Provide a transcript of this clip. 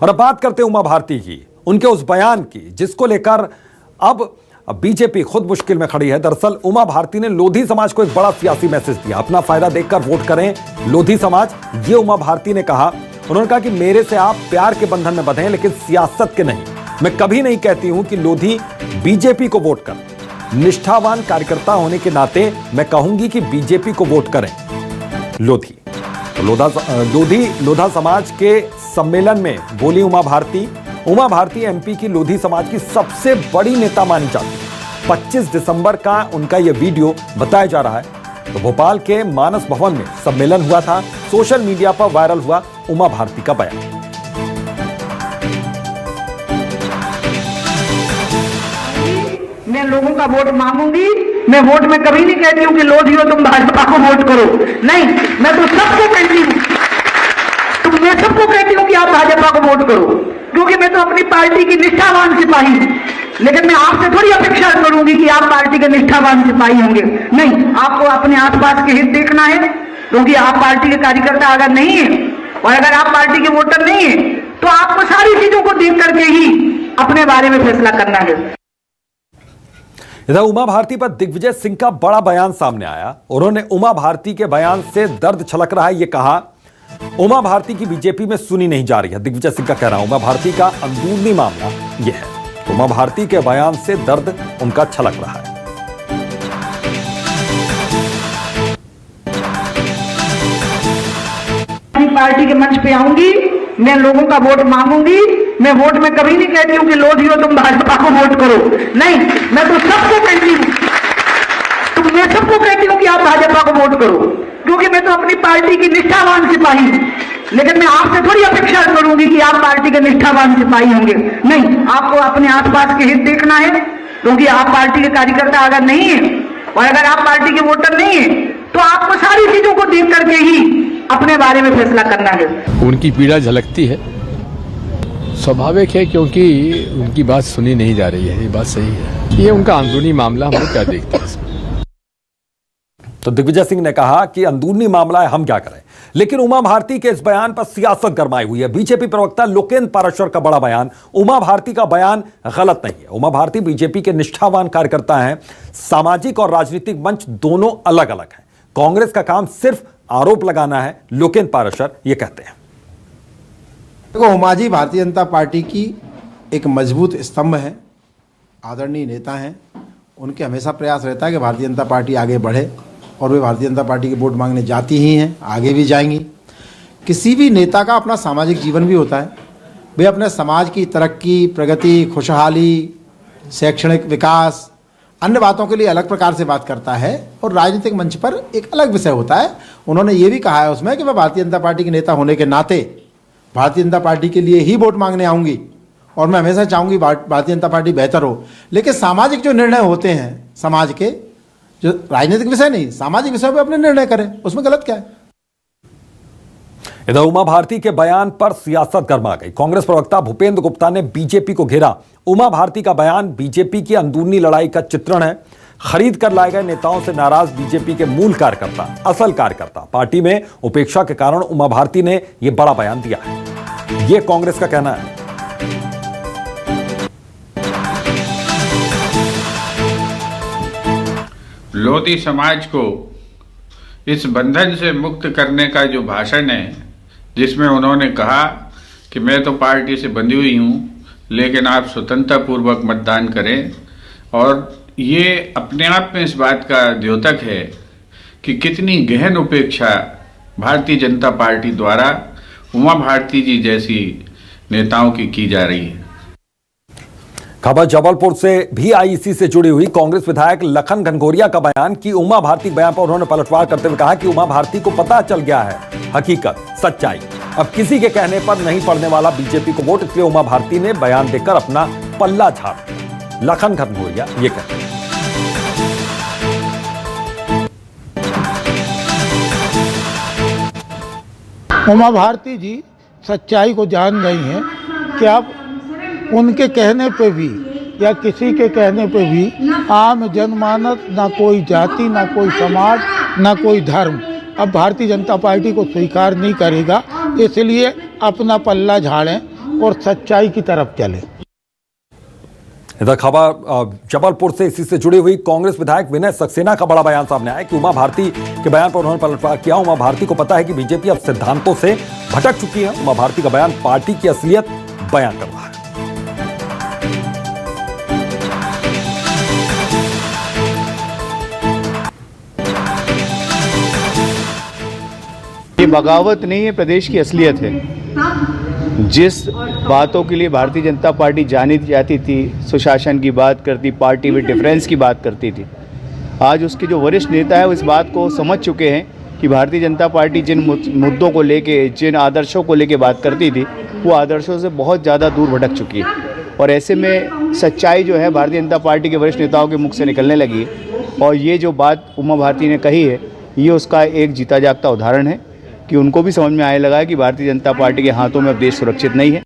और अब बात करते हैं उमा भारती की, उनके उस बयान की जिसको लेकर अब बीजेपी खुद मुश्किल में खड़ी है। दरअसल उमा भारती ने लोधी समाज को एक बड़ा सियासी मैसेज दिया, अपना फायदा देखकर वोट करें लोधी समाज, ये उमा भारती ने कहा। उन्होंने कहा कि मेरे से आप प्यार के बंधन में बंधे लेकिन सियासत के नहीं। मैं कभी नहीं कहती हूं कि लोधी बीजेपी को वोट कर, निष्ठावान कार्यकर्ता होने के नाते मैं कहूंगी कि बीजेपी को वोट करें लोधी। लोधा समाज के सम्मेलन में बोली उमा भारती। उमा भारती एमपी की लोधी समाज की सबसे बड़ी नेता मानी जाती है। 25 दिसंबर का उनका यह वीडियो बताया जा रहा है। तो भोपाल के मानस भवन में सम्मेलन हुआ था। सोशल मीडिया पर वायरल हुआ उमा भारती का बयान। मैं लोगों का वोट मांगूंगी। मैं वोट में कभी नहीं कहती हूँ कि लोधी हो तुम भाजपा को वोट करो, नहीं, मैं तो सबको कहती हूँ, मैं सबको कहती हूँ कि आप भाजपा को वोट करो, क्योंकि मैं तो अपनी पार्टी की निष्ठावान सिपाही हूँ। लेकिन मैं आपसे थोड़ी अपेक्षा करूंगी कि आप पार्टी के निष्ठावान सिपाही होंगे, नहीं, आपको अपने आसपास के हित देखना है, क्योंकि आप पार्टी के कार्यकर्ता अगर नहीं है और अगर आप पार्टी के वोटर नहीं है तो आपको सारी चीजों को देख करके ही अपने बारे में फैसला करना है। इधर उमा भारती पर दिग्विजय सिंह का बड़ा बयान सामने आया। उन्होंने उमा भारती के बयान से दर्द छलक रहा है, यह कहा उमा भारती की बीजेपी में सुनी नहीं जा रही है। दिग्विजय सिंह का कहना, उमा भारती का अंदरूनी मामला यह है। उमा भारती के बयान से दर्द उनका छलक रहा है। पार्टी के मंच पे आऊंगी, मैं लोगों का वोट मांगूंगी। मैं वोट में कभी नहीं कहती हूँ कि लोधी हो तुम भाजपा को वोट करो, नहीं, मैं तो सबको कहती हूँ, मैं सबको कहती हूँ कि आप भाजपा को वोट करो, क्योंकि मैं तो अपनी पार्टी की निष्ठावान सिपाही हूँ। लेकिन मैं आपसे थोड़ी अपेक्षा करूंगी कि आप पार्टी के निष्ठावान सिपाही होंगे, नहीं, आपको अपने आसपास के हित देखना है, क्योंकि आप पार्टी के कार्यकर्ता अगर नहीं है और अगर आप पार्टी के वोटर नहीं है तो आपको सारी चीजों को देख करके ही अपने बारे में फैसला करना है। उनकी पीड़ा झलकती है, स्वाभाविक है, क्योंकि उनकी बात सुनी नहीं जा रही है। ये बात सही है, ये उनका अंदरूनी मामला, हम क्या देखते हैं इसमें। तो दिग्विजय सिंह ने कहा कि अंदरूनी मामला है, हम क्या करें। लेकिन उमा भारती के इस बयान पर सियासत गरमाई हुई है। बीजेपी प्रवक्ता लोकेंद्र पाराशर का बड़ा बयान, उमा भारती का बयान गलत नहीं है। उमा भारती बीजेपी के निष्ठावान कार्यकर्ता हैं। सामाजिक और राजनीतिक मंच दोनों अलग अलग हैं। कांग्रेस का काम सिर्फ आरोप लगाना है, लोकेंद्र पाराशर ये कहते हैं। देखो, उमा जी भारतीय जनता पार्टी की एक मजबूत स्तंभ है, आदरणीय नेता हैं। उनके हमेशा प्रयास रहता है कि भारतीय जनता पार्टी आगे बढ़े और वे भारतीय जनता पार्टी के वोट मांगने जाती ही हैं, आगे भी जाएंगी। किसी भी नेता का अपना सामाजिक जीवन भी होता है। वे अपने समाज की तरक्की, प्रगति, खुशहाली, शैक्षणिक विकास, अन्य बातों के लिए अलग प्रकार से बात करता है और राजनीतिक मंच पर एक अलग विषय होता है। उन्होंने ये भी कहा है उसमें कि मैं भारतीय जनता पार्टी के नेता होने के नाते भारतीय जनता पार्टी के लिए ही वोट मांगने आऊँगी और मैं हमेशा चाहूँगी भारतीय जनता पार्टी बेहतर हो। लेकिन सामाजिक जो निर्णय होते हैं, समाज के जो राजनीतिक विषय नहीं, सामाजिक विषय पे अपने निर्णय करें, उसमें गलत क्या है। इधर उमा भारती के बयान पर सियासत गरमा गई। कांग्रेस प्रवक्ता भूपेंद्र गुप्ता ने बीजेपी को घेरा। उमा भारती का बयान बीजेपी की अंदरूनी लड़ाई का चित्रण है। खरीद कर लाए गए नेताओं से नाराज बीजेपी के मूल कार्यकर्ता, असल कार्यकर्ता, पार्टी में उपेक्षा के कारण उमा भारती ने यह बड़ा बयान दिया है, यह कांग्रेस का कहना है। लोधी समाज को इस बंधन से मुक्त करने का जो भाषण है, जिसमें उन्होंने कहा कि मैं तो पार्टी से बंधी हुई हूँ लेकिन आप स्वतंत्रता पूर्वक मतदान करें, और ये अपने आप में इस बात का द्योतक है कि कितनी गहन उपेक्षा भारतीय जनता पार्टी द्वारा उमा भारती जी जैसी नेताओं की जा रही है। खबर जबलपुर से भी आई इसी से जुड़ी हुई। कांग्रेस विधायक लखन घनघोरिया का बयान कि उमा भारती बयान पर उन्होंने पलटवार करते हुए कहा कि उमा भारती को पता चल गया है हकीकत, सच्चाई, अब किसी के कहने पर नहीं पड़ने वाला बीजेपी को वोट, इसलिए उमा भारती ने बयान देकर अपना पल्ला झाड़ दिया। लखन घनघोरिया ये कहते हैं। उमा भारती जी सच्चाई को जान गई हैं कि अब उनके कहने पे भी या किसी के कहने पे भी आम जनमानस, ना कोई जाति, ना कोई समाज, ना कोई धर्म अब भारतीय जनता पार्टी को स्वीकार नहीं करेगा। इसलिए अपना पल्ला झाड़ें और सच्चाई की तरफ चलें। इधर खबर जबलपुर से इसी से जुड़ी हुई कांग्रेस विधायक विनय सक्सेना का बड़ा बयान सामने आया कि उमा भारती के बयान पर उन्होंने पलटवार किया। उमा भारती को पता है कि बीजेपी अब सिद्धांतों से भटक चुकी है। उमा भारती का बयान पार्टी की असलियत बयान कर रहा है। ये बगावत नहीं है, प्रदेश की असलियत है। जिस बातों के लिए भारतीय जनता पार्टी जानी जाती थी, सुशासन की बात करती, पार्टी विद डिफरेंस की बात करती थी, आज उसके जो वरिष्ठ नेता है वो इस बात को समझ चुके हैं कि भारतीय जनता पार्टी जिन मुद्दों को लेके, जिन आदर्शों को लेके बात करती थी, वो आदर्शों से बहुत ज़्यादा दूर भटक चुकी है। और ऐसे में सच्चाई जो है भारतीय जनता पार्टी के वरिष्ठ नेताओं के मुख से निकलने लगी है। और ये जो बात उमा भारती ने कही है, ये उसका एक जीता जागता उदाहरण है कि उनको भी समझ में आने लगा है कि भारतीय जनता पार्टी के हाथों में अब देश सुरक्षित नहीं है।